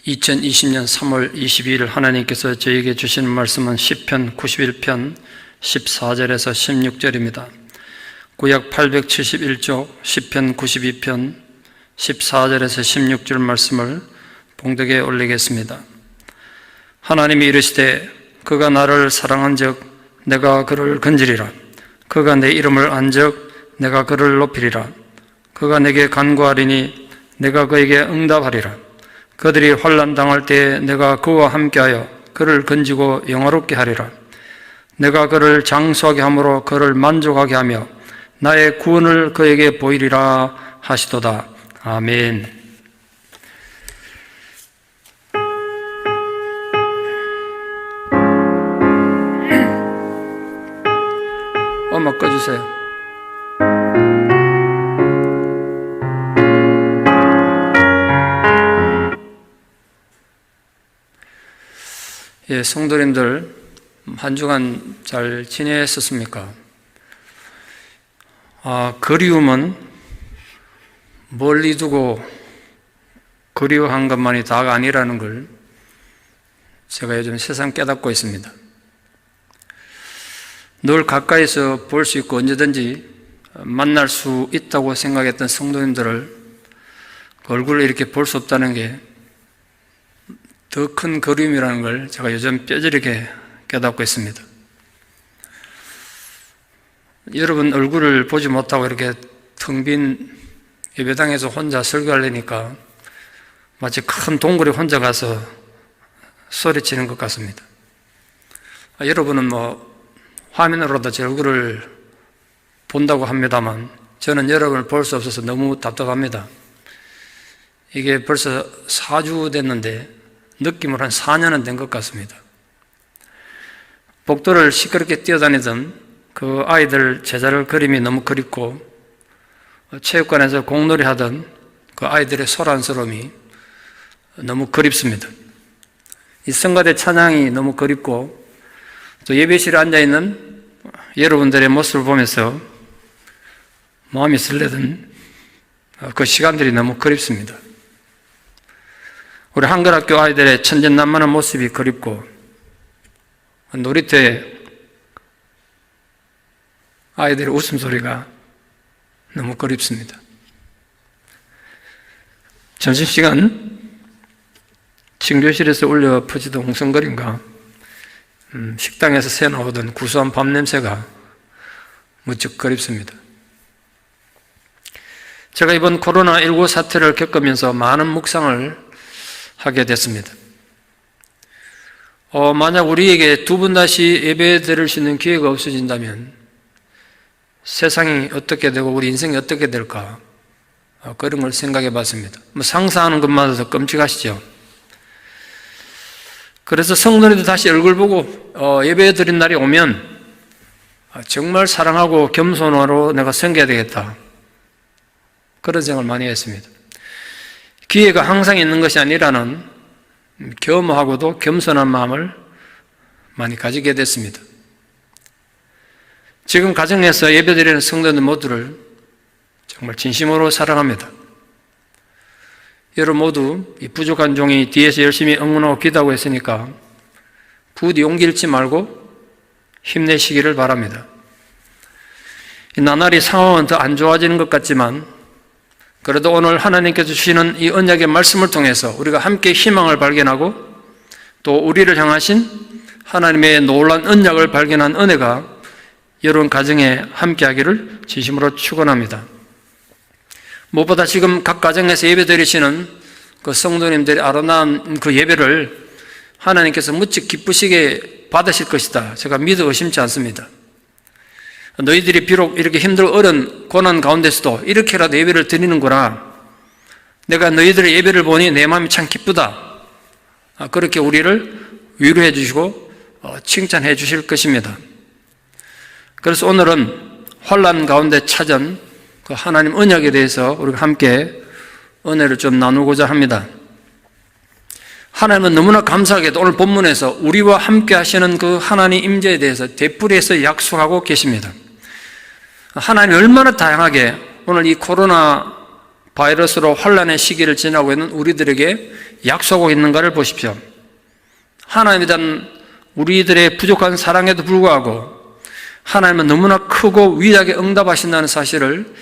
2020년 3월 22일 하나님께서 저에게 주시는 말씀은 시편 91편 14절에서 16절입니다. 구약 871쪽 시편 92편 14절에서 16절 말씀을 봉독에 올리겠습니다. 하나님이 이르시되 그가 나를 사랑한즉 내가 그를 건지리라. 그가 내 이름을 안즉 내가 그를 높이리라. 그가 내게 간구하리니 내가 그에게 응답하리라. 그들이 환난 당할 때에 내가 그와 함께하여 그를 건지고 영화롭게 하리라. 내가 그를 장수하게 함으로 그를 만족하게 하며 나의 구원을 그에게 보이리라 하시도다. 아멘. 음악 꺼주세요. 예, 성도님들 한 주간 잘 지내셨습니까? 그리움은 멀리 두고 그리워한 것만이 다가 아니라는 걸 제가 요즘 세상 깨닫고 있습니다. 늘 가까이서 볼 수 있고 언제든지 만날 수 있다고 생각했던 성도님들을 얼굴을 이렇게 볼 수 없다는 게 더 큰 그리움이라는 걸 제가 요즘 뼈저리게 깨닫고 있습니다. 여러분 얼굴을 보지 못하고 이렇게 텅 빈 예배당에서 혼자 설교하려니까 마치 큰 동굴에 혼자 가서 소리치는 것 같습니다. 여러분은 화면으로도 제 얼굴을 본다고 합니다만 저는 여러분을 볼 수 없어서 너무 답답합니다. 이게 벌써 4주 됐는데 느낌으로 한 4년은 된 것 같습니다. 복도를 시끄럽게 뛰어다니던 그 아이들 제자를 그림이 너무 그립고 체육관에서 공놀이 하던 그 아이들의 소란스러움이 너무 그립습니다. 이 성가대 찬양이 너무 그립고 또 예배실에 앉아있는 여러분들의 모습을 보면서 마음이 설레던 그 시간들이 너무 그립습니다. 우리 한글학교 아이들의 천진난만한 모습이 그립고 놀이터에 아이들의 웃음소리가 너무 그립습니다. 점심시간 층교실에서 울려 퍼지던 홍성거림과 식당에서 새나오던 구수한 밥 냄새가 무척 그립습니다. 제가 이번 코로나19 사태를 겪으면서 많은 묵상을 하게 됐습니다. 만약 우리에게 두 번 다시 예배 드릴 수 있는 기회가 없어진다면 세상이 어떻게 되고 우리 인생이 어떻게 될까? 그런 걸 생각해 봤습니다. 상상하는 것마저도 끔찍하시죠? 그래서 성도님들 다시 얼굴 보고 예배 드린 날이 오면 정말 사랑하고 겸손으로 내가 섬겨야 되겠다. 그런 생각을 많이 했습니다. 기회가 항상 있는 것이 아니라는 겸허하고도 겸손한 마음을 많이 가지게 됐습니다. 지금 가정에서 예배드리는 성도들 모두를 정말 진심으로 사랑합니다. 여러분 모두 이 부족한 종이 뒤에서 열심히 응원하고 기도하고 있으니까 부디 용기 잃지 말고 힘내시기를 바랍니다. 나날이 상황은 더 안 좋아지는 것 같지만 그래도 오늘 하나님께서 주시는 이 언약의 말씀을 통해서 우리가 함께 희망을 발견하고 또 우리를 향하신 하나님의 놀라운 언약을 발견한 은혜가 여러분 가정에 함께하기를 진심으로 축원합니다. 무엇보다 지금 각 가정에서 예배드리시는 그 성도님들의 아름다운 그 예배를 하나님께서 무척 기쁘시게 받으실 것이다. 제가 믿어 의심치 않습니다. 너희들이 비록 이렇게 힘들고 어려운 고난 가운데서도 이렇게라도 예배를 드리는구나. 내가 너희들의 예배를 보니 내 마음이 참 기쁘다. 그렇게 우리를 위로해 주시고 칭찬해 주실 것입니다. 그래서 오늘은 환난 가운데 찾은 그 하나님 언약에 대해서 우리가 함께 은혜를 좀 나누고자 합니다. 하나님은 너무나 감사하게도 오늘 본문에서 우리와 함께 하시는 그 하나님 임재에 대해서 되풀이해서 약속하고 계십니다. 하나님이 얼마나 다양하게 오늘 이 코로나 바이러스로 환난의 시기를 지나고 있는 우리들에게 약속하고 있는가를 보십시오. 하나님에 대한 우리들의 부족한 사랑에도 불구하고 하나님은 너무나 크고 위대하게 응답하신다는 사실을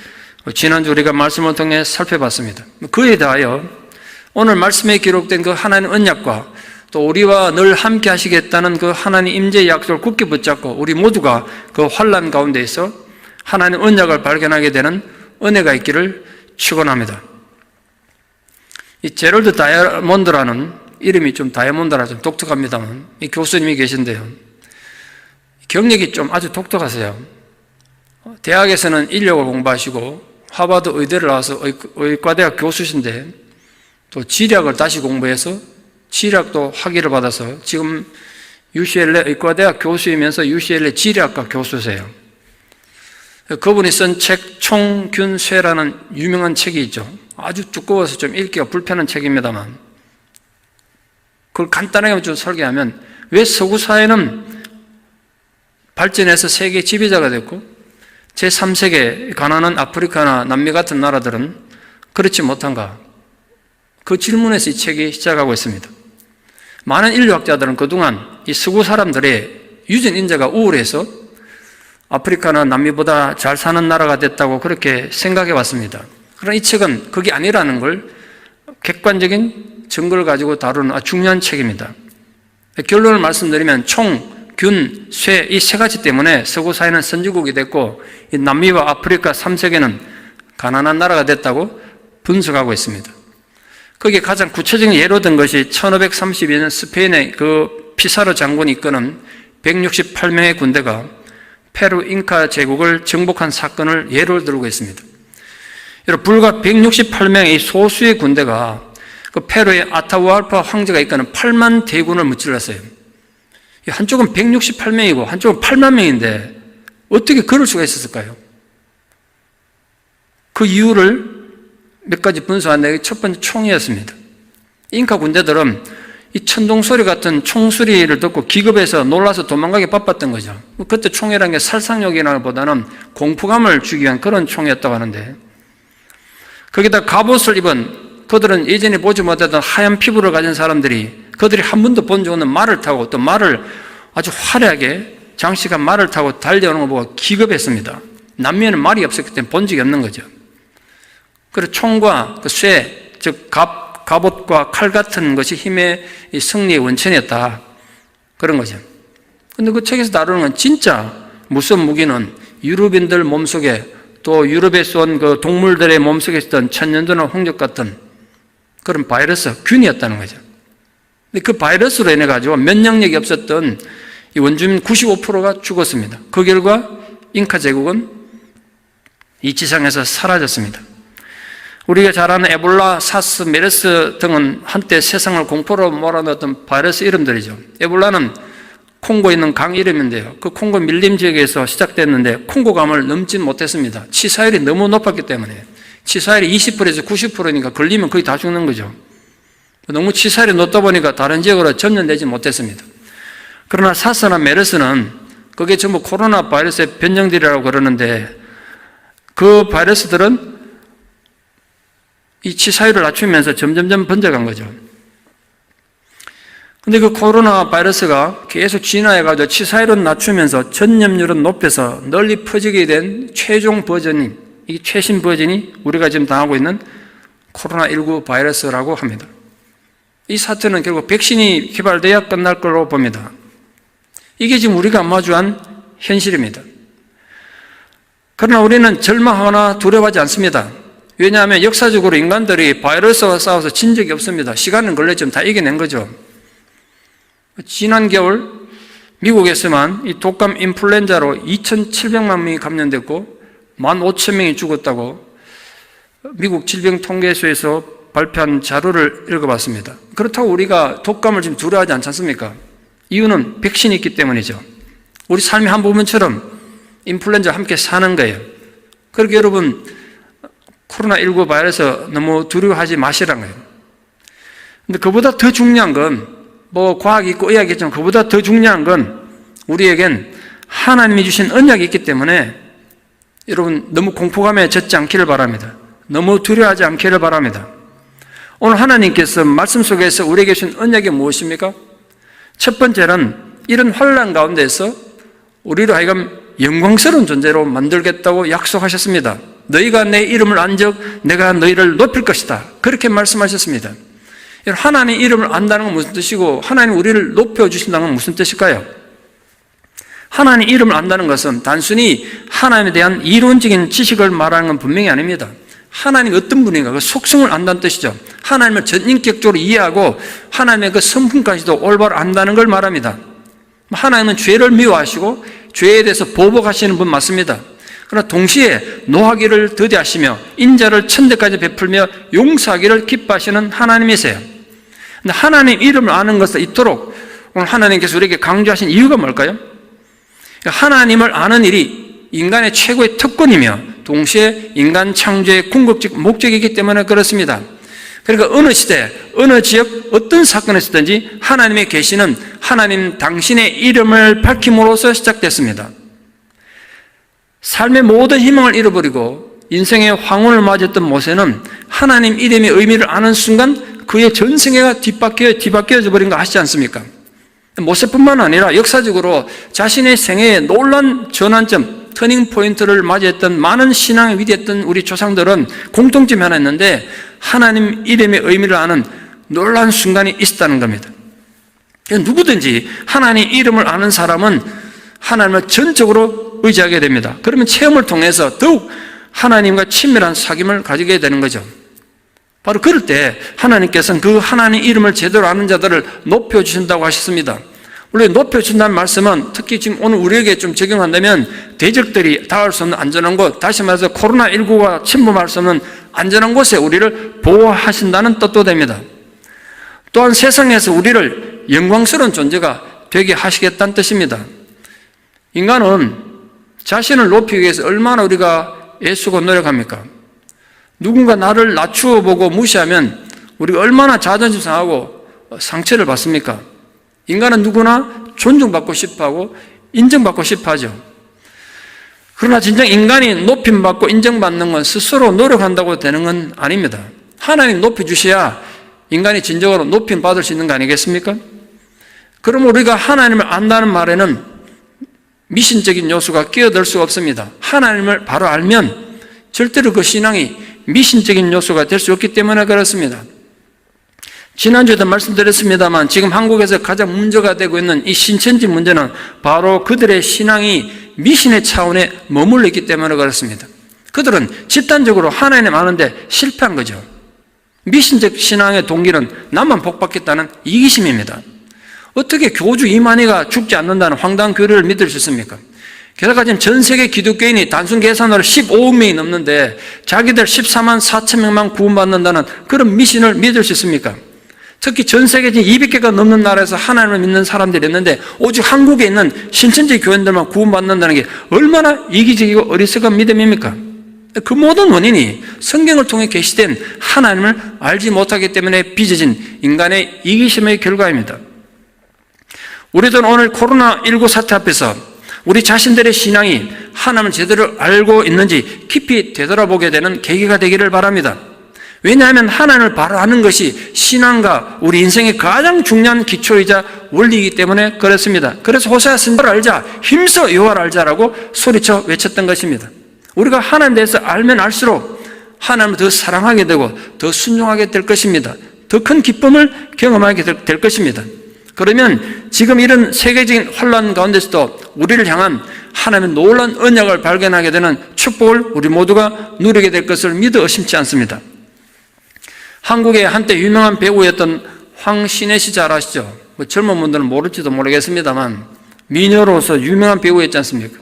지난주 우리가 말씀을 통해 살펴봤습니다. 그에 대하여 오늘 말씀에 기록된 그 하나님 언약과 또 우리와 늘 함께 하시겠다는 그 하나님 임재의 약속을 굳게 붙잡고 우리 모두가 그 환난 가운데에서 하나님 언약을 발견하게 되는 은혜가 있기를 축원합니다. 이 제럴드 다이아몬드라는 이름이 좀 다이아몬드라 좀 독특합니다만 이 교수님이 계신데요. 경력이 좀 아주 독특하세요. 대학에서는 인력을 공부하시고 하버드 의대를 나와서 의과대학 교수신데 또 지리학을 다시 공부해서 지리학도 학위를 받아서 지금 UCLA 의과대학 교수이면서 UCLA 지리학과 교수세요. 그분이 쓴 책 총균쇠라는 유명한 책이 있죠. 아주 두꺼워서 좀 읽기가 불편한 책입니다만 그걸 간단하게 좀 설계하면 왜 서구 사회는 발전해서 세계 지배자가 됐고 제3세계 가난한 아프리카나 남미 같은 나라들은 그렇지 못한가? 그 질문에서 이 책이 시작하고 있습니다. 많은 인류학자들은 그동안 이 서구 사람들의 유전 인재가 우월해서 아프리카나 남미보다 잘 사는 나라가 됐다고 그렇게 생각해 왔습니다. 그러나 이 책은 그게 아니라는 걸 객관적인 증거를 가지고 다루는 아주 중요한 책입니다. 결론을 말씀드리면 총, 균, 쇠 이 세 가지 때문에 서구 사회는 선진국이 됐고 이 남미와 아프리카 3세계는 가난한 나라가 됐다고 분석하고 있습니다. 거기에 가장 구체적인 예로 든 것이 1532년 스페인의 그 피사르 장군이 이끄는 168명의 군대가 페루 잉카 제국을 정복한 사건을 예로 들고 있습니다. 여러분, 불과 168명의 소수의 군대가 그 페루의 아타우알파 황제가 이끄는 8만 대군을 무찔렀어요. 한쪽은 168명이고 한쪽은 8만 명인데 어떻게 그럴 수가 있었을까요? 그 이유를 몇 가지 분석하는데 첫 번째 총이었습니다. 잉카 군대들은 이 천둥소리 같은 총소리를 듣고 기겁해서 놀라서 도망가기 바빴던 거죠. 그때 총이라는 게 살상력이라기보다는 공포감을 주기 위한 그런 총이었다고 하는데 거기다 갑옷을 입은 그들은 예전에 보지 못했던 하얀 피부를 가진 사람들이 그들이 한 번도 본 적 없는 말을 타고 또 말을 아주 화려하게 장식한 말을 타고 달려오는 걸 보고 기겁했습니다. 남미에는 말이 없었기 때문에 본 적이 없는 거죠. 그리고 총과 그 쇠, 즉 갑옷과 칼 같은 것이 힘의 승리의 원천이었다. 그런 거죠. 근데 그 책에서 다루는 건 진짜 무슨 무기는 유럽인들 몸속에 또 유럽에서 온 그 동물들의 몸속에 있던 천년전화 홍적 같은 그런 바이러스, 균이었다는 거죠. 근데 그 바이러스로 인해 가지고 면역력이 없었던 이 원주민 95%가 죽었습니다. 그 결과 잉카 제국은 이 지상에서 사라졌습니다. 우리가 잘 아는 에볼라, 사스, 메르스 등은 한때 세상을 공포로 몰아넣었던 바이러스 이름들이죠. 에볼라는 콩고에 있는 강 이름인데요. 그 콩고 밀림 지역에서 시작됐는데 콩고감을 넘지 못했습니다. 치사율이 너무 높았기 때문에 치사율이 20%에서 90%니까 걸리면 거의 다 죽는 거죠. 너무 치사율이 높다 보니까 다른 지역으로 전염되지 못했습니다. 그러나 사스나 메르스는 그게 전부 코로나 바이러스의 변종들이라고 그러는데 그 바이러스들은 이 치사율을 낮추면서 점점점 번져간 거죠. 근데 그 코로나 바이러스가 계속 진화해가지고 치사율은 낮추면서 전염률은 높여서 널리 퍼지게 된 최종 버전이, 이 최신 버전이 우리가 지금 당하고 있는 코로나19 바이러스라고 합니다. 이 사태는 결국 백신이 개발돼야 끝날 걸로 봅니다. 이게 지금 우리가 마주한 현실입니다. 그러나 우리는 절망하거나 두려워하지 않습니다. 왜냐하면 역사적으로 인간들이 바이러스와 싸워서 진 적이 없습니다. 시간은 걸렸지만 다 이겨낸 거죠. 지난 겨울 미국에서만 이 독감 인플루엔자로 2,700만 명이 감염됐고 15,000명이 죽었다고 미국 질병통계소에서 발표한 자료를 읽어봤습니다. 그렇다고 우리가 독감을 지금 두려워하지 않지 않습니까? 이유는 백신이 있기 때문이죠. 우리 삶의 한 부분처럼 인플루엔자와 함께 사는 거예요. 그렇게 여러분 코로나19 바이러스 너무 두려워하지 마시라는 거예요. 근데 그보다 더 중요한 건 과학이 있고 의학이 있지만 그보다 더 중요한 건 우리에겐 하나님이 주신 언약이 있기 때문에 여러분 너무 공포감에 젖지 않기를 바랍니다. 너무 두려워하지 않기를 바랍니다. 오늘 하나님께서 말씀 속에서 우리에게 주신 언약이 무엇입니까? 첫 번째는 이런 환난 가운데서 우리로 하여금 영광스러운 존재로 만들겠다고 약속하셨습니다. 너희가 내 이름을 안적 내가 너희를 높일 것이다. 그렇게 말씀하셨습니다. 하나님 이름을 안다는 건 무슨 뜻이고 하나님 우리를 높여주신다는 건 무슨 뜻일까요? 하나님 이름을 안다는 것은 단순히 하나님에 대한 이론적인 지식을 말하는 건 분명히 아닙니다. 하나님이 어떤 분인가 그 속성을 안다는 뜻이죠. 하나님을 전인격적으로 이해하고 하나님의 그 성품까지도 올바로 안다는 걸 말합니다. 하나님은 죄를 미워하시고 죄에 대해서 보복하시는 분 맞습니다. 그러나 동시에 노하기를 더디하시며 인자를 천대까지 베풀며 용서하기를 기뻐하시는 하나님이세요. 근데 하나님 이름을 아는 것을 이토록 오늘 하나님께서 우리에게 강조하신 이유가 뭘까요? 하나님을 아는 일이 인간의 최고의 특권이며 동시에 인간 창조의 궁극적 목적이기 때문에 그렇습니다. 그러니까 어느 시대, 어느 지역, 어떤 사건에서든지 하나님의 계시는 하나님 당신의 이름을 밝힘으로써 시작됐습니다. 삶의 모든 희망을 잃어버리고 인생의 황혼을 맞았던 모세는 하나님 이름의 의미를 아는 순간 그의 전생애가 뒤바뀌어져 버린 거 아시지 않습니까? 모세뿐만 아니라 역사적으로 자신의 생애의 놀라운 전환점, 터닝 포인트를 맞이했던 많은 신앙에 위대했던 우리 조상들은 공통점이 하나 있는데 하나님 이름의 의미를 아는 놀라운 순간이 있었다는 겁니다. 누구든지 하나님 이름을 아는 사람은 하나님을 전적으로 의지하게 됩니다. 그러면 체험을 통해서 더욱 하나님과 친밀한 사귐을 가지게 되는 거죠. 바로 그럴 때 하나님께서는 그 하나님 이름을 제대로 아는 자들을 높여주신다고 하셨습니다. 물론 높여준다는 말씀은 특히 지금 오늘 우리에게 좀 적용한다면 대적들이 닿을 수 없는 안전한 곳, 다시 말해서 코로나19가 침범할 수 없는 안전한 곳에 우리를 보호하신다는 뜻도 됩니다. 또한 세상에서 우리를 영광스러운 존재가 되게 하시겠다는 뜻입니다. 인간은 자신을 높이기 위해서 얼마나 우리가 애쓰고 노력합니까? 누군가 나를 낮추어 보고 무시하면 우리가 얼마나 자존심 상하고 상처를 받습니까? 인간은 누구나 존중받고 싶어하고 인정받고 싶어하죠. 그러나 진정 인간이 높임받고 인정받는 건 스스로 노력한다고 되는 건 아닙니다. 하나님 높여주셔야 인간이 진정으로 높임받을 수 있는 거 아니겠습니까? 그럼 우리가 하나님을 안다는 말에는 미신적인 요소가 끼어들 수가 없습니다. 하나님을 바로 알면 절대로 그 신앙이 미신적인 요소가 될 수 없기 때문에 그렇습니다. 지난주에도 말씀드렸습니다만 지금 한국에서 가장 문제가 되고 있는 이 신천지 문제는 바로 그들의 신앙이 미신의 차원에 머물러 있기 때문에 그렇습니다. 그들은 집단적으로 하나님 아는데 실패한 거죠. 미신적 신앙의 동기는 나만 복받겠다는 이기심입니다. 어떻게 교주 이만희가 죽지 않는다는 황당한 교리를 믿을 수 있습니까? 게다가 지금 전 세계 기독교인이 단순 계산으로 15억 명이 넘는데 자기들 14만 4천 명만 구원받는다는 그런 미신을 믿을 수 있습니까? 특히 전 세계 지금 200개가 넘는 나라에서 하나님을 믿는 사람들이 있는데 오직 한국에 있는 신천지 교인들만 구원받는다는 게 얼마나 이기적이고 어리석은 믿음입니까? 그 모든 원인이 성경을 통해 계시된 하나님을 알지 못하기 때문에 빚어진 인간의 이기심의 결과입니다. 우리도 오늘 코로나19 사태 앞에서 우리 자신들의 신앙이 하나님을 제대로 알고 있는지 깊이 되돌아보게 되는 계기가 되기를 바랍니다. 왜냐하면 하나님을 바로 아는 것이 신앙과 우리 인생의 가장 중요한 기초이자 원리이기 때문에 그렇습니다. 그래서 호세아 선지자를 알자, 힘써 여호와를 알자라고 소리쳐 외쳤던 것입니다. 우리가 하나님에 대해서 알면 알수록 하나님을 더 사랑하게 되고 더 순종하게 될 것입니다. 더 큰 기쁨을 경험하게 될 것입니다. 그러면 지금 이런 세계적인 혼란 가운데서도 우리를 향한 하나님의 놀라운 언약을 발견하게 되는 축복을 우리 모두가 누리게 될 것을 믿어 의심치 않습니다. 한국의 한때 유명한 배우였던 황신혜 씨 잘 아시죠? 젊은 분들은 모를지도 모르겠습니다만 미녀로서 유명한 배우였지 않습니까?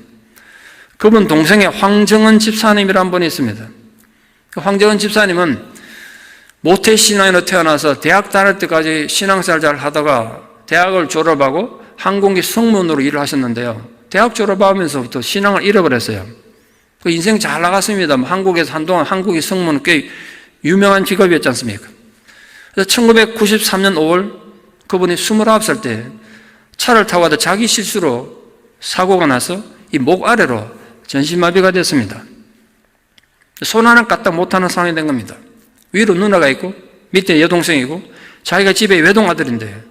그분 동생의 황정은 집사님이라는 분이 있습니다. 황정은 집사님은 모태신앙인으로 태어나서 대학 다닐 때까지 신앙생활 잘 하다가 대학을 졸업하고 항공기 승무원으로 일을 하셨는데요. 대학 졸업하면서부터 신앙을 잃어버렸어요. 그 인생 잘 나갔습니다. 한국에서 한동안 항공기 승무원은 꽤 유명한 직업이었지 않습니까? 그래서 1993년 5월 그분이 29살 때 차를 타고 가다 자기 실수로 사고가 나서 이 목 아래로 전신마비가 됐습니다. 손 하나 까딱 못하는 상황이 된 겁니다. 위로 누나가 있고 밑에 여동생이고 자기가 집에 외동아들인데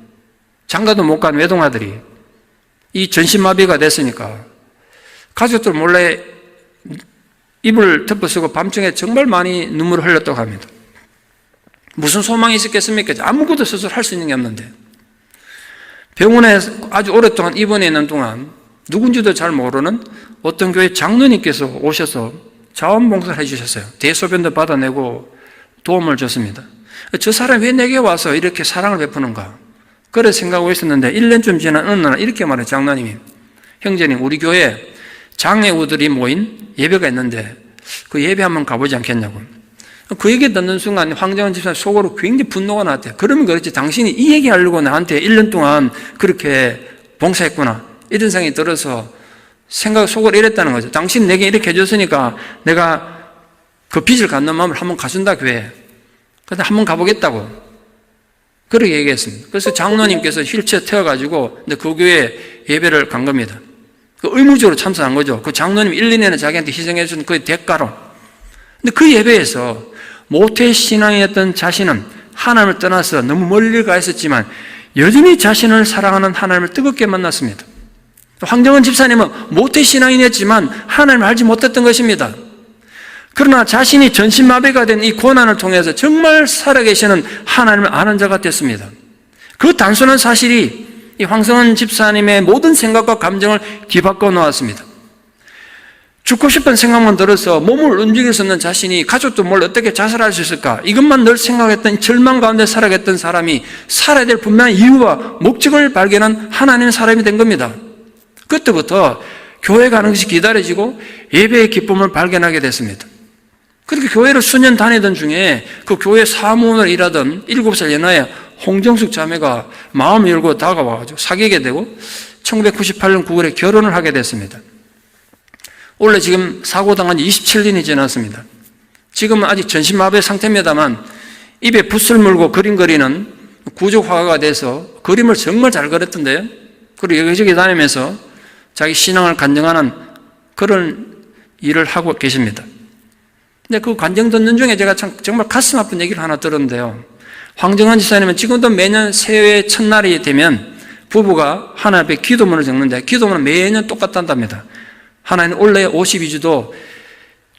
장가도 못 간 외동아들이 이 전신마비가 됐으니까 가족들 몰래 입을 덮어쓰고 밤중에 정말 많이 눈물을 흘렸다고 합니다. 무슨 소망이 있었겠습니까? 아무것도 스스로 할 수 있는 게 없는데 병원에 아주 오랫동안 입원해 있는 동안 누군지도 잘 모르는 어떤 교회 장로님께서 오셔서 자원봉사를 해주셨어요. 대소변도 받아내고 도움을 줬습니다. 저 사람이 왜 내게 와서 이렇게 사랑을 베푸는가? 그래 생각하고 있었는데 1년쯤 지난 어느 날 이렇게 말해요. 장로님이, 형제님, 우리 교회에 장애우들이 모인 예배가 있는데 그 예배 한번 가보지 않겠냐고. 그 얘기 듣는 순간 황정은 집사님 속으로 굉장히 분노가 나왔대요. 그러면 그렇지, 당신이 이 얘기 하려고 나한테 1년 동안 그렇게 봉사했구나, 이런 생각이 들어서 속으로 이랬다는 거죠. 당신 내게 이렇게 해줬으니까 내가 그 빚을 갚는 마음을 한번 가준다, 교회에. 그래서 한번 가보겠다고 그렇게 얘기했습니다. 그래서 장로님께서 휠체어 태워가지고 그 교회에 예배를 간 겁니다. 그 의무적으로 참석한 거죠. 그 장로님 1, 2년에 자기한테 희생해 준 그 대가로. 근데 그 예배에서 모태신앙이었던 자신은 하나님을 떠나서 너무 멀리 가 있었지만 여전히 자신을 사랑하는 하나님을 뜨겁게 만났습니다. 황정은 집사님은 모태신앙인이었지만 하나님을 알지 못했던 것입니다. 그러나 자신이 전신마비가 된 이 고난을 통해서 정말 살아계시는 하나님을 아는 자가 됐습니다. 그 단순한 사실이 이 황성은 집사님의 모든 생각과 감정을 뒤바꿔 놓았습니다. 죽고 싶은 생각만 들어서 몸을 움직일 수 없는 자신이 가족도 뭘 어떻게 자살할 수 있을까? 이것만 늘 생각했던 절망 가운데 살아갔던 사람이 살아야 될 분명한 이유와 목적을 발견한 하나님의 사람이 된 겁니다. 그때부터 교회 가는 것이 기다려지고 예배의 기쁨을 발견하게 됐습니다. 그렇게 교회를 수년 다니던 중에 그 교회 사무원을 일하던 7살 연하의 홍정숙 자매가 마음을 열고 다가와가지고 사귀게 되고 1998년 9월에 결혼을 하게 됐습니다. 원래 지금 사고당한 지 27년이 지났습니다. 지금은 아직 전신마비 상태입니다만 입에 붓을 물고 그림 그리는 구족화가가 돼서 그림을 정말 잘 그렸던데요. 그리고 여기저기 다니면서 자기 신앙을 간증하는 그런 일을 하고 계십니다. 근데 그 간증 듣는 중에 제가 정말 가슴 아픈 얘기를 하나 들었는데요. 황정한 지사님은 지금도 매년 새해 첫날이 되면 부부가 하나님 앞에 기도문을 적는데 기도문은 매년 똑같단답니다. 하나님 올해 52주도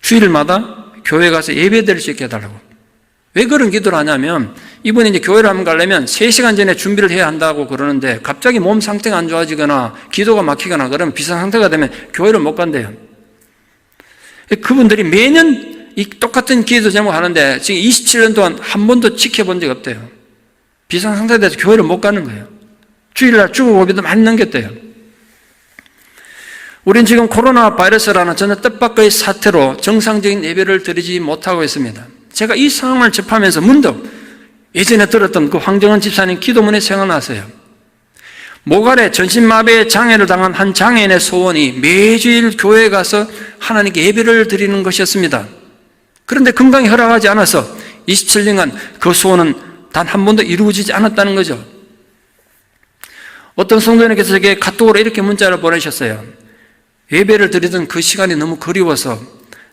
주일마다 교회 가서 예배 드릴 수 있게 해달라고. 왜 그런 기도를 하냐면 이분이 이제 교회를 한번 가려면 3시간 전에 준비를 해야 한다고 그러는데 갑자기 몸 상태가 안 좋아지거나 기도가 막히거나 그러면 비상상태가 되면 교회를 못 간대요. 그분들이 매년 이 똑같은 기도 제목 하는데 지금 27년 동안 한 번도 지켜본 적이 없대요. 비상상태에 대해서 교회를 못 가는 거예요. 주일날 주보고비도 많이 넘겼대요. 우린 지금 코로나 바이러스라는 전혀 뜻밖의 사태로 정상적인 예배를 드리지 못하고 있습니다. 제가 이 상황을 접하면서 문득 예전에 들었던 그 황정은 집사님 기도문이 생각났어요. 모갈에 전신마비의 장애를 당한 한 장애인의 소원이 매주일 교회에 가서 하나님께 예배를 드리는 것이었습니다. 그런데 건강이 허락하지 않아서 27년간 그 소원은 단 한 번도 이루어지지 않았다는 거죠. 어떤 성도님께서 제게 카톡으로 이렇게 문자를 보내셨어요. 예배를 드리던 그 시간이 너무 그리워서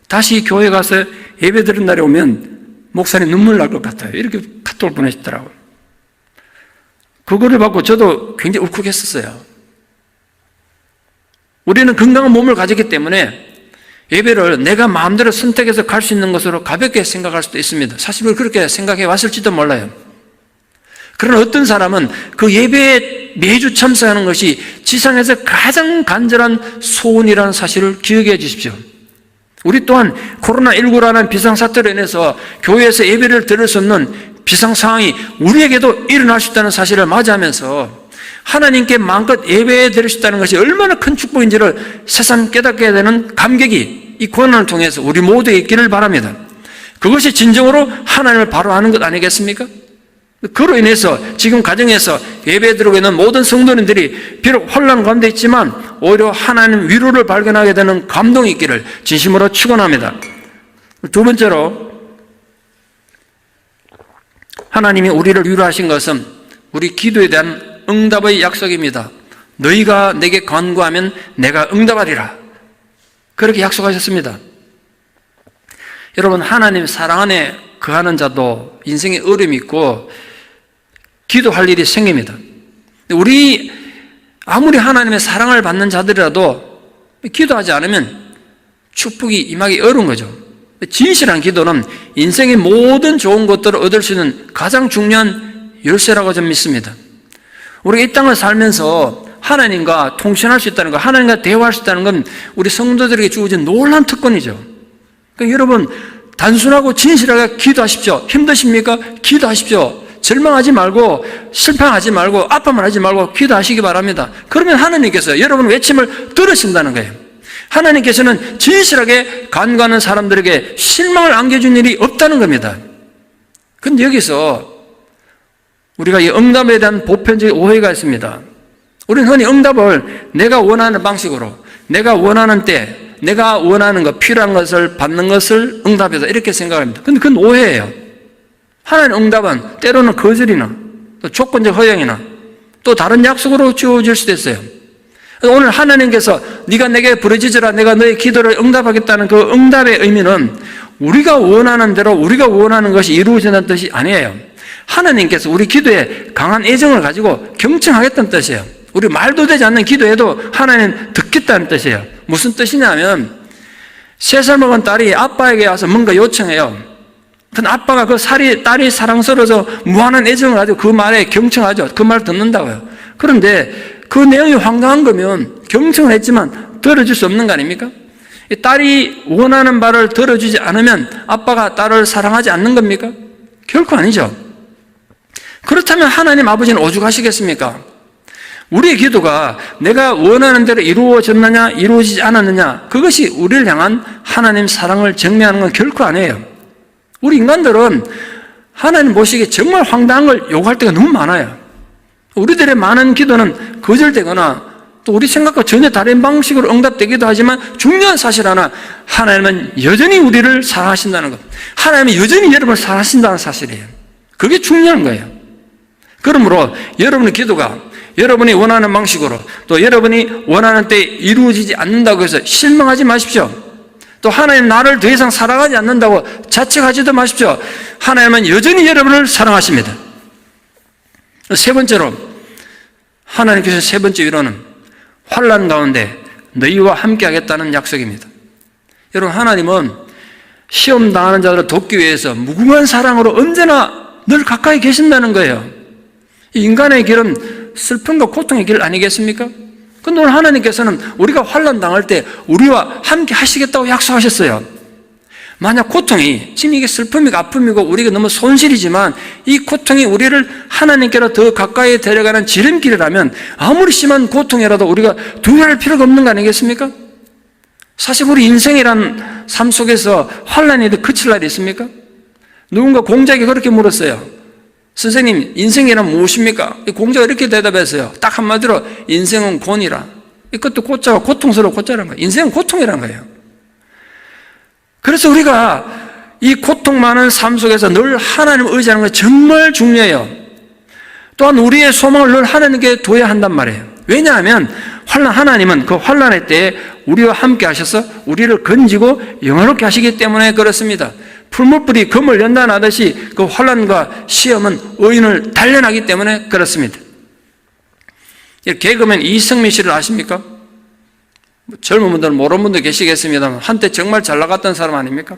다시 교회 가서 예배 드린 날에 오면 목사님 눈물 날 것 같아요. 이렇게 카톡을 보내셨더라고요. 그거를 받고 저도 굉장히 울컥했었어요. 우리는 건강한 몸을 가졌기 때문에 예배를 내가 마음대로 선택해서 갈 수 있는 것으로 가볍게 생각할 수도 있습니다. 사실 그렇게 생각해 왔을지도 몰라요. 그러나 어떤 사람은 그 예배에 매주 참석하는 것이 지상에서 가장 간절한 소원이라는 사실을 기억해 주십시오. 우리 또한 코로나19라는 비상사태로 인해서 교회에서 예배를 드릴 수 없는 비상상황이 우리에게도 일어날 수 있다는 사실을 맞이하면서 하나님께 마음껏 예배에 드릴 수 있다는 것이 얼마나 큰 축복인지를 새삼 깨닫게 되는 감격이 이 고난을 통해서 우리 모두에 있기를 바랍니다. 그것이 진정으로 하나님을 바로 아는 것 아니겠습니까? 그로 인해서 지금 가정에서 예배 드리고 있는 모든 성도님들이 비록 혼란 가운데 있지만 오히려 하나님 위로를 발견하게 되는 감동이 있기를 진심으로 축원합니다. 두 번째로 하나님이 우리를 위로하신 것은 우리 기도에 대한 응답의 약속입니다. 너희가 내게 간구하면 내가 응답하리라. 그렇게 약속하셨습니다. 여러분, 하나님 사랑 안에 거하는 자도 인생에 어려움이 있고 기도할 일이 생깁니다. 우리 아무리 하나님의 사랑을 받는 자들이라도 기도하지 않으면 축복이 임하기 어려운 거죠. 진실한 기도는 인생의 모든 좋은 것들을 얻을 수 있는 가장 중요한 열쇠라고 저는 믿습니다. 우리가 이 땅을 살면서 하나님과 통신할 수 있다는 것, 하나님과 대화할 수 있다는 건 우리 성도들에게 주어진 놀라운 특권이죠. 그러니까 여러분, 단순하고 진실하게 기도하십시오. 힘드십니까? 기도하십시오. 절망하지 말고, 실패하지 말고, 아파만 하지 말고 기도하시기 바랍니다. 그러면 하나님께서 여러분 외침을 들으신다는 거예요. 하나님께서는 진실하게 간구하는 사람들에게 실망을 안겨준 일이 없다는 겁니다. 그런데 여기서 우리가 이 응답에 대한 보편적인 오해가 있습니다. 우리는 흔히 응답을 내가 원하는 방식으로, 내가 원하는 때, 내가 원하는 것, 필요한 것을 받는 것을 응답이다 이렇게 생각합니다. 근데 그건 오해예요. 하나님 응답은 때로는 거절이나 또 조건적 허용이나 또 다른 약속으로 주어질 수도 있어요. 오늘 하나님께서 네가 내게 부르짖으라 내가 너의 기도를 응답하겠다는 그 응답의 의미는 우리가 원하는 대로 우리가 원하는 것이 이루어진다는 뜻이 아니에요. 하나님께서 우리 기도에 강한 애정을 가지고 경청하겠다는 뜻이에요. 우리 말도 되지 않는 기도에도 하나님 듣겠다는 뜻이에요. 무슨 뜻이냐면 3살 먹은 딸이 아빠에게 와서 뭔가 요청해요. 근데 아빠가 그 딸이 사랑스러워서 무한한 애정을 가지고 그 말에 경청하죠. 그 말 듣는다고요. 그런데 그 내용이 황당한 거면 경청을 했지만 들어줄 수 없는 거 아닙니까? 딸이 원하는 말을 들어주지 않으면 아빠가 딸을 사랑하지 않는 겁니까? 결코 아니죠. 그렇다면 하나님 아버지는 오죽하시겠습니까? 우리의 기도가 내가 원하는 대로 이루어졌느냐 이루어지지 않았느냐 그것이 우리를 향한 하나님 사랑을 증명하는 건 결코 아니에요. 우리 인간들은 하나님 보시기에 정말 황당한 걸 요구할 때가 너무 많아요. 우리들의 많은 기도는 거절되거나 또 우리 생각과 전혀 다른 방식으로 응답되기도 하지만 중요한 사실 하나, 하나님은 여전히 우리를 사랑하신다는 것, 하나님은 여전히 여러분을 사랑하신다는 사실이에요. 그게 중요한 거예요. 그러므로 여러분의 기도가 여러분이 원하는 방식으로 또 여러분이 원하는 때에 이루어지지 않는다고 해서 실망하지 마십시오. 또 하나님 나를 더 이상 사랑하지 않는다고 자책하지도 마십시오. 하나님은 여전히 여러분을 사랑하십니다. 세 번째로 하나님께서 세 번째 위로는 환난 가운데 너희와 함께 하겠다는 약속입니다. 여러분, 하나님은 시험 당하는 자들을 돕기 위해서 무궁한 사랑으로 언제나 늘 가까이 계신다는 거예요. 인간의 길은 슬픔과 고통의 길 아니겠습니까? 그런데 오늘 하나님께서는 우리가 환난 당할 때 우리와 함께 하시겠다고 약속하셨어요. 만약 고통이, 지금 이게 슬픔이고 아픔이고 우리가 너무 손실이지만 이 고통이 우리를 하나님께로 더 가까이 데려가는 지름길이라면 아무리 심한 고통이라도 우리가 두려워할 필요가 없는 거 아니겠습니까? 사실 우리 인생이란 삶 속에서 환난이 그칠 날이 있습니까? 누군가 공자에게 그렇게 물었어요. 선생님, 인생이란 무엇입니까? 공자가 이렇게 대답했어요. 딱 한마디로 인생은 곤이라. 이것도 고자가 고통스러워 고자라는 거예요. 인생은 고통이라는 거예요. 그래서 우리가 이 고통 많은 삶 속에서 늘 하나님을 의지하는 게 정말 중요해요. 또한 우리의 소망을 늘 하나님께 둬야 한단 말이에요. 왜냐하면 하나님은 그 환난의 때에 우리와 함께 하셔서 우리를 건지고 영화롭게 하시기 때문에 그렇습니다. 풀무불이 금을 연단하듯이 그 환난과 시험은 의인을 단련하기 때문에 그렇습니다. 개그맨 이승민 씨를 아십니까? 젊은 분들은 모르는 분도 계시겠습니다만 한때 정말 잘 나갔던 사람 아닙니까?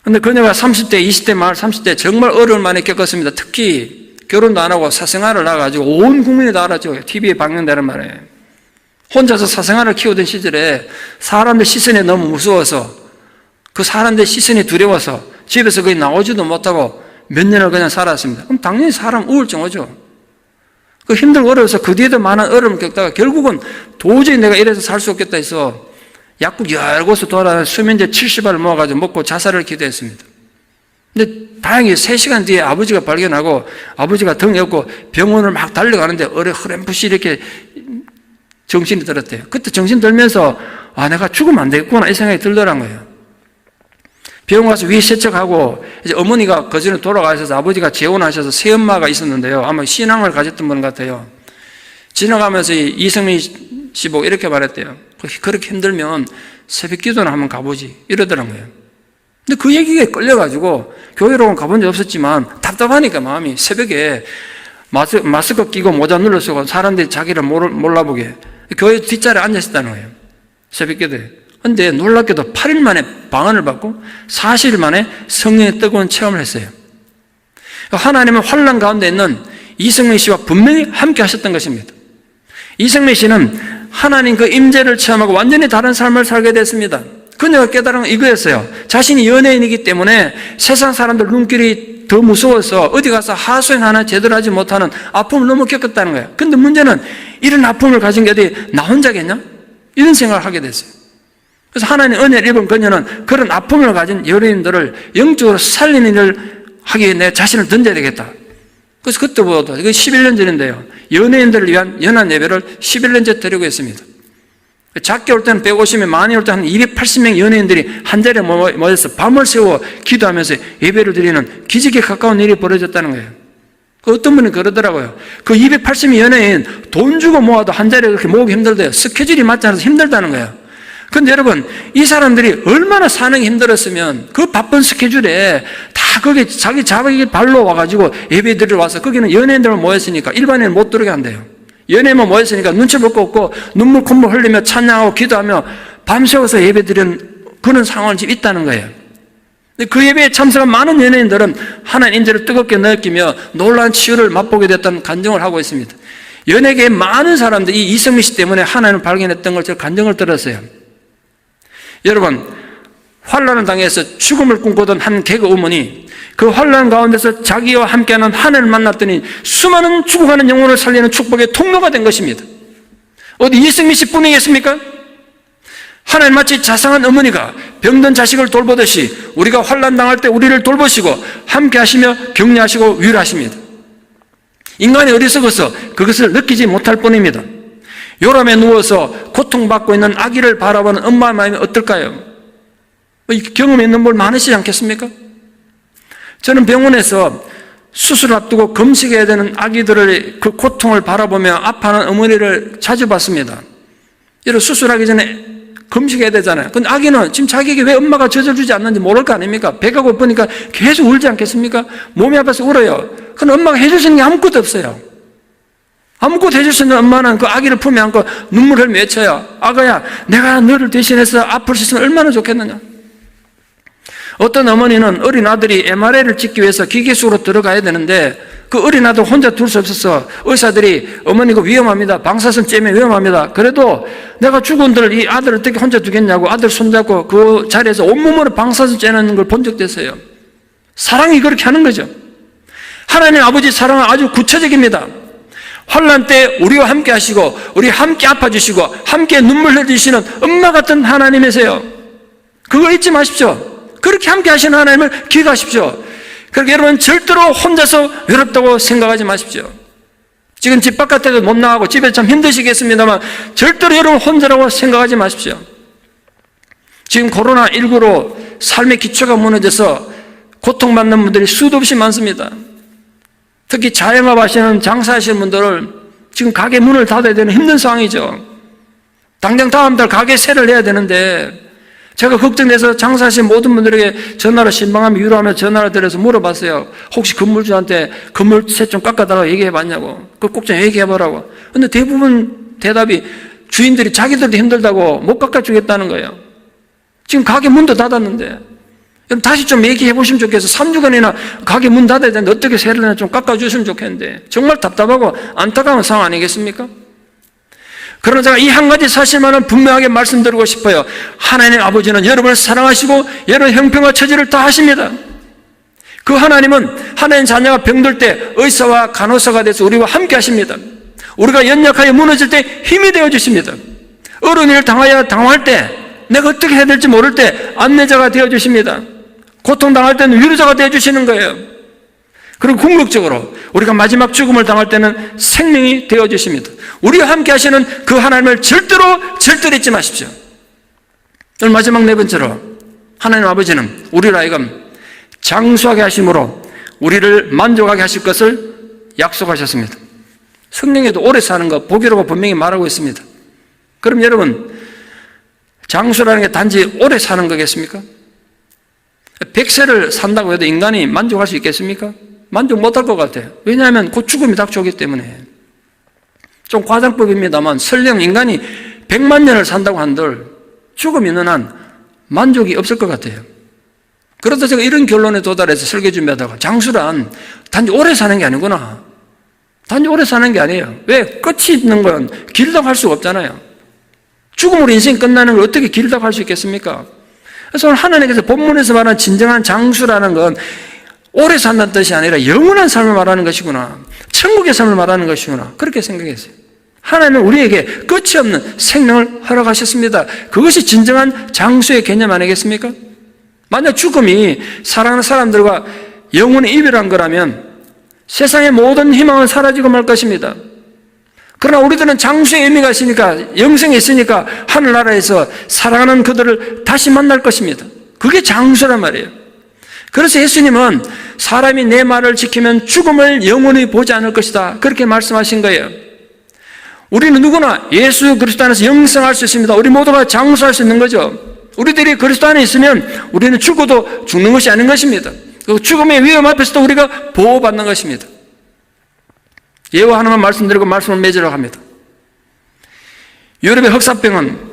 그런데 그녀가 30대, 20대 말 30대 정말 어려움을 많이 겪었습니다. 특히 결혼도 안 하고 사생활을 나가지고 온 국민이 다 알았죠. TV에 방영되는 말에. 혼자서 사생활을 키우던 시절에 사람들 시선이 너무 무서워서 그 사람들 시선이 두려워서 집에서 거의 나오지도 못하고 몇 년을 그냥 살았습니다. 그럼 당연히 사람 우울증 오죠. 그 힘들고 어려워서 그 뒤에도 많은 어려움을 겪다가 결국은 도저히 내가 이래서 살 수 없겠다 해서 약국 여러 곳을 돌아다니며 수면제 70알을 모아가지고 먹고 자살을 기도했습니다. 근데 다행히 3시간 뒤에 아버지가 발견하고 아버지가 등이 없고 병원을 막 달려가는데 어렴풋이 이렇게 정신이 들었대요. 그때 정신 들면서 내가 죽으면 안 되겠구나 이 생각이 들더란 거예요. 병원 가서 위 세척하고 이제 어머니가 그 전에 돌아가셔서 아버지가 재혼하셔서 새엄마가 있었는데요. 아마 신앙을 가졌던 분 같아요. 지나가면서 이승민 씨 보고 이렇게 말했대요. 그렇게 힘들면 새벽 기도나 한번 가보지 이러더라고요. 근데 그 얘기에 끌려가지고 교회로 가본 적 없었지만 답답하니까 마음이 새벽에 마스크 끼고 모자 눌러 쓰고 사람들이 자기를 몰라보게 교회 뒷자리에 앉아 있었다는 거예요. 새벽 기도에. 근데 놀랍게도 8일 만에 방언을 받고 40일 만에 성령의 뜨거운 체험을 했어요. 하나님은 환난 가운데 있는 이성민 씨와 분명히 함께 하셨던 것입니다. 이성민 씨는 하나님 그 임재를 체험하고 완전히 다른 삶을 살게 됐습니다. 그녀가 깨달은 건 이거였어요. 자신이 연예인이기 때문에 세상 사람들 눈길이 더 무서워서 어디 가서 하소연 하나 제대로 하지 못하는 아픔을 너무 겪었다는 거예요. 근데 문제는 이런 아픔을 가진 게 어디 나 혼자겠냐? 이런 생각을 하게 됐어요. 그래서 하나님 은혜를 입은 그녀는 그런 아픔을 가진 연예인들을 영적으로 살리는 일을 하기에 내 자신을 던져야 되겠다. 그래서 그때부터, 이거 11년 전인데요. 연예인들을 위한 연한 예배를 11년째 드리고 있습니다. 작게 올 때는 150명, 많이 올 때는 한 280명 연예인들이 한 자리에 모여서 밤을 새워 기도하면서 예배를 드리는 기적에 가까운 일이 벌어졌다는 거예요. 어떤 분이 그러더라고요. 그 280명 연예인 돈 주고 모아도 한 자리에 그렇게 모으기 힘들대요. 스케줄이 맞지 않아서 힘들다는 거예요. 근데 여러분, 이 사람들이 얼마나 사는 게 힘들었으면 그 바쁜 스케줄에 다 거기 자기 발로 와가지고 예배 드리러 와서 거기는 연예인들만 모였으니까 일반인은 못 들어오게 한대요. 연예인만 모였으니까 눈치 볼 거 없고 눈물 콧물 흘리며 찬양하고 기도하며 밤새워서 예배 드리는 그런 상황이 지금 있다는 거예요. 그 예배에 참석한 많은 연예인들은 하나님 인재를 뜨겁게 느끼며 놀라운 치유를 맛보게 됐다는 간증을 하고 있습니다. 연예계의 많은 사람들이 이 이성민 씨 때문에 하나님을 발견했던 걸 제가 간증을 들었어요. 여러분, 환난을 당해서 죽음을 꿈꾸던 한 개그우먼이 그 환난 가운데서 자기와 함께하는 하나님을 만났더니 수많은 죽어가는 영혼을 살리는 축복의 통로가 된 것입니다. 어디 이성민 씨뿐이겠습니까? 하나님 마치 자상한 어머니가 병든 자식을 돌보듯이 우리가 환난 당할 때 우리를 돌보시고 함께 하시며 격려하시고 위로하십니다. 인간이 어리석어서 그것을 느끼지 못할 뿐입니다. 요람에 누워서 고통받고 있는 아기를 바라보는 엄마의 마음이 어떨까요? 경험이 있는 분 많으시지 않겠습니까? 저는 병원에서 수술을 앞두고 금식해야 되는 아기들의 그 고통을 바라보며 아파하는 어머니를 자주 봤습니다. 여러분, 수술하기 전에 금식해야 되잖아요. 근데 아기는 지금 자기에게 왜 엄마가 젖어주지 않는지 모를 거 아닙니까? 배가 고프니까 계속 울지 않겠습니까? 몸이 아파서 울어요. 근데 엄마가 해줄 수 있는 게 아무것도 없어요. 아무것도 해줄 수 있는 엄마는 그 아기를 품에 안고 눈물을 맺혀요. 아가야, 내가 너를 대신해서 아플 수 있으면 얼마나 좋겠느냐. 어떤 어머니는 어린 아들이 MRI를 찍기 위해서 기계 속으로 들어가야 되는데 그 어린 아들 혼자 둘 수 없어서 의사들이 어머니가 위험합니다. 방사선 쬐면 위험합니다. 그래도 내가 죽은들 이 아들을 어떻게 혼자 두겠냐고 아들 손잡고 그 자리에서 온몸으로 방사선 쬐는 걸 본 적도 있어요. 사랑이 그렇게 하는 거죠. 하나님 아버지 사랑은 아주 구체적입니다. 환난 때 우리와 함께 하시고 우리 함께 아파주시고 함께 눈물 흘려주시는 엄마 같은 하나님이세요. 그거 잊지 마십시오. 그렇게 함께 하시는 하나님을 기억하십시오. 그러니까 여러분 절대로 혼자서 외롭다고 생각하지 마십시오. 지금 집 바깥에도 못 나가고 집에 참 힘드시겠습니다만 절대로 여러분 혼자라고 생각하지 마십시오. 지금 코로나19로 삶의 기초가 무너져서 고통받는 분들이 수도 없이 많습니다. 특히 자영업 하시는 장사하시는 분들은 지금 가게 문을 닫아야 되는 힘든 상황이죠. 당장 다음 달 가게 세를 해야 되는데 제가 걱정돼서 장사하시는 모든 분들에게 전화로 신방하며 위로하며 전화를 드려서 물어봤어요. 혹시 건물주한테 건물세 좀 깎아달라고 얘기해봤냐고. 그거 꼭 좀 얘기해보라고. 근데 대부분 대답이 주인들이 자기들도 힘들다고 못 깎아주겠다는 거예요. 지금 가게 문도 닫았는데 다시 좀 얘기해보시면 좋겠어요. 3주간이나 가게 문 닫아야 되는데 어떻게 세를 내나 좀 깎아주시면 좋겠는데 정말 답답하고 안타까운 상황 아니겠습니까? 그러나 제가 이 한 가지 사실만은 분명하게 말씀드리고 싶어요. 하나님 아버지는 여러분을 사랑하시고 여러분 형편과 처지를 다 하십니다. 그 하나님은 하나님 자녀가 병들 때 의사와 간호사가 돼서 우리와 함께 하십니다. 우리가 연약하여 무너질 때 힘이 되어 주십니다. 어려운 일을 당할 때 내가 어떻게 해야 될지 모를 때 안내자가 되어 주십니다. 고통당할 때는 위로자가 되어 주시는 거예요. 그리고 궁극적으로 우리가 마지막 죽음을 당할 때는 생명이 되어 주십니다. 우리와 함께 하시는 그 하나님을 절대로 잊지 마십시오. 오늘 마지막 네 번째로 하나님 아버지는 우리를 하여금 장수하게 하심으로 우리를 만족하게 하실 것을 약속하셨습니다. 성경에도 오래 사는 것 복이라고 분명히 말하고 있습니다. 그럼 여러분 장수라는 게 단지 오래 사는 거겠습니까? 100세를 산다고 해도 인간이 만족할 수 있겠습니까? 만족 못할 것 같아요. 왜냐하면 곧 죽음이 닥쳐오기 때문에. 좀 과장법입니다만 설령 인간이 100만 년을 산다고 한들 죽음 있는 한 만족이 없을 것 같아요. 그러다 제가 이런 결론에 도달해서 설계 준비하다가 장수란 단지 오래 사는 게 아니구나. 단지 오래 사는 게 아니에요. 왜? 끝이 있는 건 길다고 할 수가 없잖아요. 죽음으로 인생이 끝나는 걸 어떻게 길다고 할 수 있겠습니까? 그래서 오늘 하나님께서 본문에서 말하는 진정한 장수라는 건 오래 산다는 뜻이 아니라 영원한 삶을 말하는 것이구나. 천국의 삶을 말하는 것이구나. 그렇게 생각했어요. 하나님은 우리에게 끝이 없는 생명을 허락하셨습니다. 그것이 진정한 장수의 개념 아니겠습니까? 만약 죽음이 사랑하는 사람들과 영원히 이별한 거라면 세상의 모든 희망은 사라지고 말 것입니다. 그러나 우리들은 장수의 의미가 있으니까, 영생이 있으니까 하늘나라에서 사랑하는 그들을 다시 만날 것입니다. 그게 장수란 말이에요. 그래서 예수님은 사람이 내 말을 지키면 죽음을 영원히 보지 않을 것이다. 그렇게 말씀하신 거예요. 우리는 누구나 예수 그리스도 안에서 영생할 수 있습니다. 우리 모두가 장수할 수 있는 거죠. 우리들이 그리스도 안에 있으면 우리는 죽어도 죽는 것이 아닌 것입니다. 그 죽음의 위험 앞에서도 우리가 보호받는 것입니다. 예화 하나만 말씀드리고 말씀을 맺으려고 합니다. 유럽의 흑사병은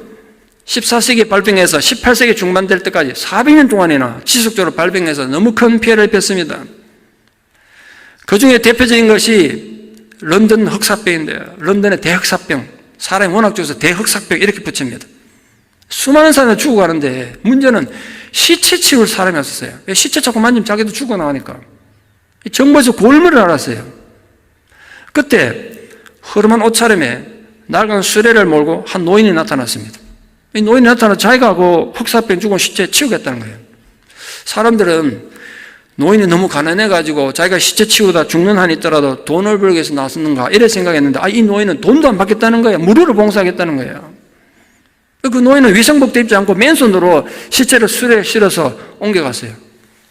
14세기 발병해서 18세기 중반 될 때까지 400년 동안이나 지속적으로 발병해서 너무 큰 피해를 입혔습니다. 그 중에 대표적인 것이 런던 흑사병인데요. 런던의 대흑사병. 사람이 워낙 죽어서 대흑사병 이렇게 붙입니다. 수많은 사람이 죽어가는데 문제는 시체 치울 사람이 없었어요. 시체 자꾸 만지면 자기도 죽어나가니까. 정부에서 골무를 알았어요. 그때 허름한 옷차림에 낡은 수레를 몰고 한 노인이 나타났습니다. 이 노인이 나타나서 자기가 그 흑사병 죽은 시체 치우겠다는 거예요. 사람들은 노인이 너무 가난해가지고 자기가 시체 치우다 죽는 한이 있더라도 돈을 벌기 위해서 나섰는가 이래 생각했는데 이 노인은 돈도 안 받겠다는 거예요. 무료로 봉사하겠다는 거예요. 그 노인은 위생복도 입지 않고 맨손으로 시체를 수레에 실어서 옮겨갔어요.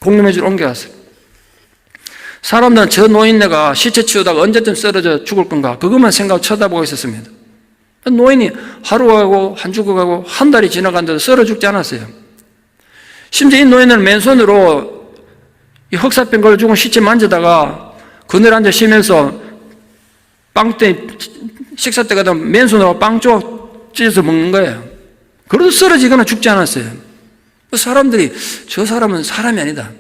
공동묘지로 옮겨갔어요. 사람들은 저 노인네가 시체 치우다가 언제쯤 쓰러져 죽을 건가 그것만 생각하고 쳐다보고 있었습니다. 노인이 하루가 가고 한 주가 가고 한 달이 지나갔는데도 쓰러 죽지 않았어요. 심지어 이 노인은 맨손으로 이 흑사병 걸려 죽은 시체 만지다가 그늘 앉아 쉬면서 빵때 식사 때가 되면 맨손으로 빵 조각 찢어서 먹는 거예요. 그래도 쓰러지거나 죽지 않았어요. 사람들이 저 사람은 사람이 아니다.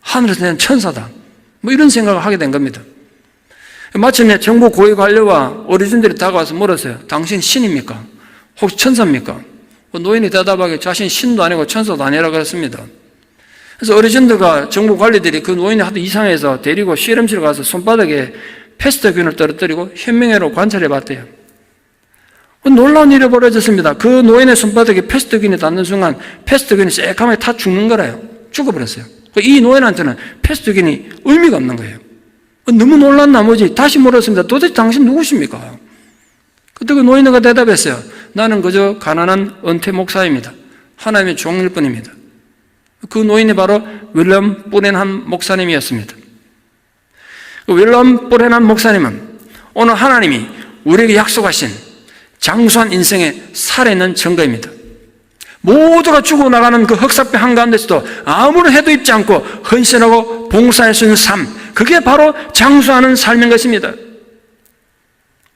하늘에서 낸 천사다. 뭐 이런 생각을 하게 된 겁니다. 마침내 정부 고위 관료와 어르신들이 다가와서 물었어요. 당신 신입니까? 혹시 천사입니까? 노인이 대답하기에 자신 신도 아니고 천사도 아니라고 했습니다. 그래서 어르신들과 정부 관리들이 그 노인이 하도 이상해서 데리고 실험실 가서 손바닥에 패스트균을 떨어뜨리고 현명회로 관찰해 봤대요. 놀라운 일이 벌어졌습니다. 그 노인의 손바닥에 패스트균이 닿는 순간 패스트균이 새까맣게 타 죽는 거라요. 죽어버렸어요. 이 노인한테는 패스트균이 의미가 없는 거예요. 너무 놀란 나머지 다시 물었습니다. 도대체 당신 누구십니까? 그때 그 노인네가 대답했어요. 나는 그저 가난한 은퇴 목사입니다. 하나님의 종일 뿐입니다. 그 노인이 바로 윌럼 뿌렌함 목사님이었습니다. 윌럼 뿌렌함 목사님은 오늘 하나님이 우리에게 약속하신 장수한 인생의 살아있는 증거입니다. 모두가 죽어나가는 그 흑사병 한가운데서도 아무런 해도 입지 않고 헌신하고 봉사할 수 있는 삶, 그게 바로 장수하는 삶인 것입니다.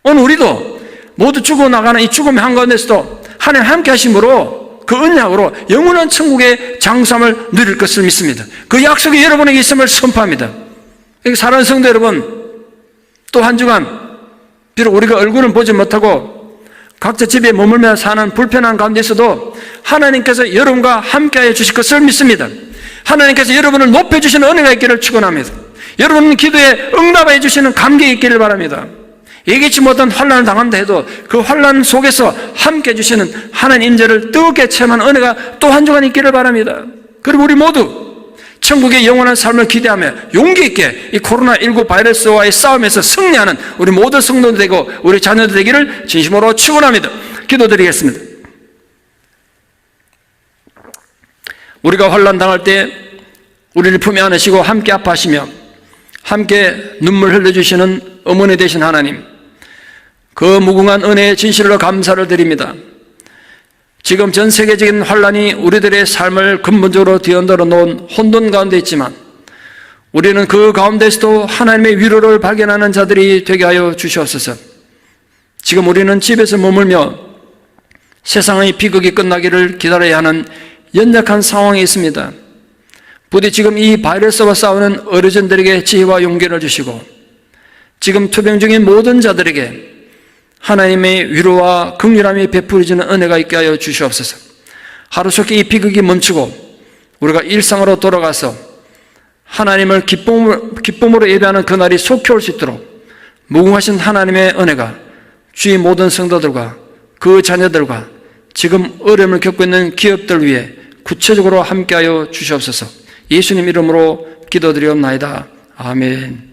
오늘 우리도 모두 죽어나가는 이 죽음의 한가운데서도 하나님 함께 하심으로 그 언약으로 영원한 천국의 장수함을 누릴 것을 믿습니다. 그 약속이 여러분에게 있음을 선포합니다. 사랑하는 성도 여러분, 또 한 주간 비록 우리가 얼굴은 보지 못하고 각자 집에 머물며 사는 불편한 가운데서도 하나님께서 여러분과 함께하여 주실 것을 믿습니다. 하나님께서 여러분을 높여주시는 은혜가 있기를 축원합니다. 여러분 기도에 응답해 주시는 감격이 있기를 바랍니다. 예기치 못한 환난을 당한다 해도 그 환난 속에서 함께해 주시는 하나님 임재를 뜨겁게 체험하는 은혜가 또 한 주간 있기를 바랍니다. 그리고 우리 모두 천국의 영원한 삶을 기대하며 용기 있게 이 코로나19 바이러스와의 싸움에서 승리하는 우리 모든 성도들 되고 우리 자녀들 되기를 진심으로 축원합니다. 기도드리겠습니다. 우리가 환난 당할 때 우리를 품에 안으시고 함께 아파하시며 함께 눈물 흘려주시는 어머니 되신 하나님, 그 무궁한 은혜의 진실로 감사를 드립니다. 지금 전 세계적인 환란이 우리들의 삶을 근본적으로 뒤흔들어 놓은 혼돈 가운데 있지만 우리는 그 가운데서도 하나님의 위로를 발견하는 자들이 되게 하여 주시옵소서. 지금 우리는 집에서 머물며 세상의 비극이 끝나기를 기다려야 하는 연약한 상황에 있습니다. 부디 지금 이 바이러스와 싸우는 어르신들에게 지혜와 용기를 주시고 지금 투병 중인 모든 자들에게 하나님의 위로와 긍휼함이 베풀어지는 은혜가 있게 하여 주시옵소서. 하루속히 이 비극이 멈추고 우리가 일상으로 돌아가서 하나님을 기쁨으로 예배하는 그날이 속히 올 수 있도록 무궁하신 하나님의 은혜가 주의 모든 성도들과 그 자녀들과 지금 어려움을 겪고 있는 기업들 위해 구체적으로 함께하여 주시옵소서. 예수님 이름으로 기도드리옵나이다. 아멘.